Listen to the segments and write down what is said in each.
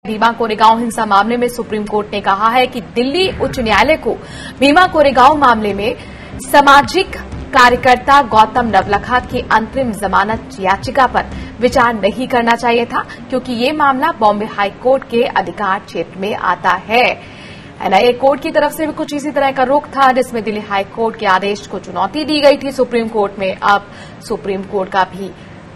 भीमा कोरेगांव हिंसा मामले में सुप्रीम कोर्ट ने कहा है कि दिल्ली उच्च न्यायालय को भीमा कोरेगांव मामले में सामाजिक कार्यकर्ता गौतम नवलखा की अंतरिम जमानत याचिका पर विचार नहीं करना चाहिए था, क्योंकि ये मामला बॉम्बे हाई कोर्ट के अधिकार क्षेत्र में आता है। एनआईए कोर्ट की तरफ से भी कुछ इसी तरह का रुख था, जिसमें दिल्ली हाई कोर्ट के आदेश को चुनौती दी गई थी सुप्रीम कोर्ट में। अब सुप्रीम कोर्ट का भी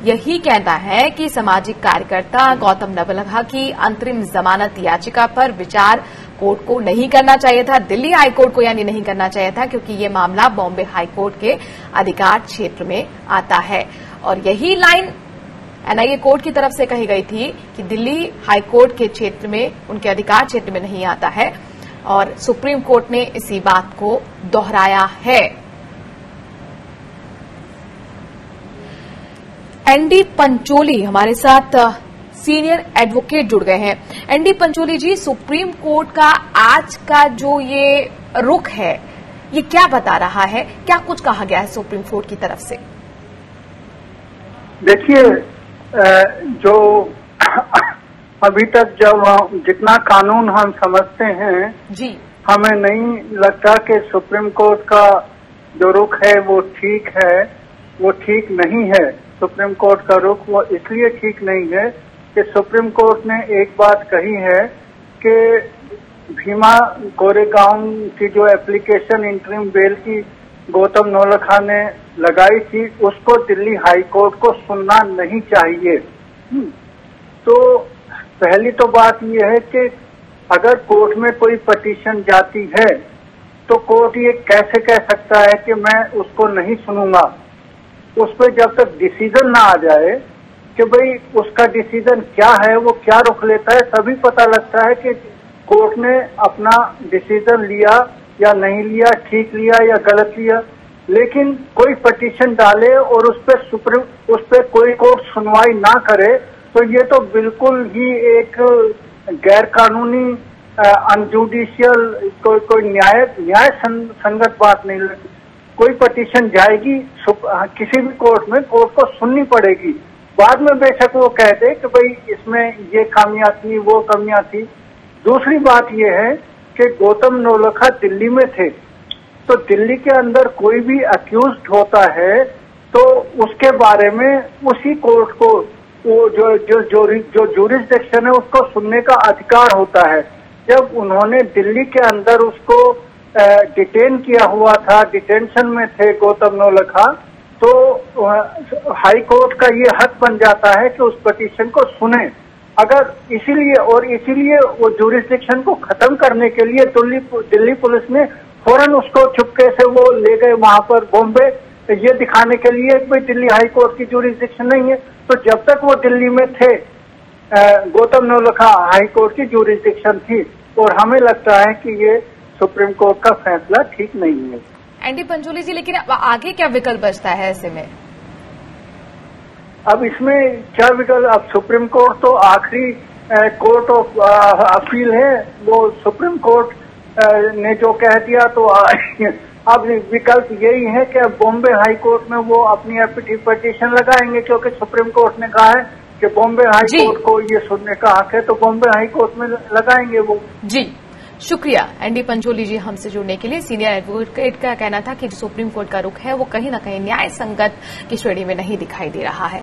यही कहना है कि सामाजिक कार्यकर्ता गौतम नवलखा की अंतरिम जमानत याचिका पर विचार कोर्ट को नहीं करना चाहिए था, दिल्ली हाई कोर्ट को यानी नहीं करना चाहिए था, क्योंकि ये मामला बॉम्बे हाई कोर्ट के अधिकार क्षेत्र में आता है। और यही लाइन एनआईए कोर्ट की तरफ से कही गई थी कि दिल्ली हाई कोर्ट के क्षेत्र में, उनके अधिकार क्षेत्र में नहीं आता है, और सुप्रीम कोर्ट ने इसी बात को दोहराया है। एनडी पंचोली हमारे साथ सीनियर एडवोकेट जुड़ गए हैं। एनडी पंचोली जी, सुप्रीम कोर्ट का आज का जो ये रुख है, ये क्या बता रहा है? क्या कुछ कहा गया है सुप्रीम कोर्ट की तरफ से? देखिए, जो अभी तक जब जितना कानून हम समझते हैं जी, हमें नहीं लगता कि सुप्रीम कोर्ट का जो रुख है वो ठीक है, वो ठीक नहीं है। सुप्रीम कोर्ट का रुख वो इसलिए ठीक नहीं है कि सुप्रीम कोर्ट ने एक बात कही है कि भीमा कोरेगांव की जो एप्लीकेशन इंटरिम बेल की गौतम नवलखा ने लगाई थी, उसको दिल्ली हाई कोर्ट को सुनना नहीं चाहिए। तो पहली तो बात यह है कि अगर कोर्ट में कोई पिटीशन जाती है तो कोर्ट ये कैसे कह सकता है कि मैं उसको नहीं सुनूंगा। उस पर जब तक डिसीजन ना आ जाए कि भाई उसका डिसीजन क्या है, वो क्या रुख लेता है, तभी पता लगता है कि कोर्ट ने अपना डिसीजन लिया या नहीं लिया, ठीक लिया या गलत लिया। लेकिन कोई पिटीशन डाले और उस पर कोई कोर्ट सुनवाई ना करे, तो ये तो बिल्कुल ही एक गैर कानूनी अनजुडिशियल कोई न्याय संगत बात नहीं। कोई पिटीशन जाएगी किसी भी कोर्ट में, कोर्ट को सुननी पड़ेगी। बाद में बेशक वो कह दे कि भाई इसमें ये खामियां थी, वो कमियां थी। दूसरी बात ये है कि गौतम नवलखा दिल्ली में थे, तो दिल्ली के अंदर कोई भी अक्यूज्ड होता है तो उसके बारे में उसी कोर्ट को वो जो ज्यूरिसडिक्शन है उसको सुनने का अधिकार होता है। जब उन्होंने दिल्ली के अंदर उसको डिटेन किया हुआ था, डिटेंशन में थे गौतम नवलखा, तो हाई कोर्ट का ये हक बन जाता है कि उस पिटीशन को सुने। अगर इसीलिए वो ज्यूरिसडिक्शन को खत्म करने के लिए दिल्ली पुलिस ने फौरन उसको चुपके से वो ले गए वहां पर बॉम्बे, ये दिखाने के लिए कि भाई दिल्ली हाई कोर्ट की ज्यूरिसडिक्शन नहीं है। तो जब तक वो दिल्ली में थे, गौतम नवलखा हाई कोर्ट की ज्यूरिसडिक्शन थी, और हमें लगता है कि ये सुप्रीम कोर्ट का फैसला ठीक नहीं है। एनडी पंचोली जी, लेकिन आगे क्या विकल्प बचता है ऐसे में? अब इसमें क्या विकल्प? अब सुप्रीम कोर्ट तो आखिरी कोर्ट ऑफ अपील है, वो सुप्रीम कोर्ट ने जो कह दिया, तो अब विकल्प यही है कि बॉम्बे हाई कोर्ट में वो अपनी पिटीशन लगाएंगे, क्योंकि सुप्रीम कोर्ट ने कहा है कि बॉम्बे हाई कोर्ट को ये सुनने का हक है, तो बॉम्बे हाई कोर्ट में लगाएंगे वो। जी, शुक्रिया एनडी पंचोली जी हमसे जुड़ने के लिए। सीनियर एडवोकेट का कहना था कि जो सुप्रीम कोर्ट का रुख है वो कहीं न कहीं न्याय संगत की श्रेणी में नहीं दिखाई दे रहा है।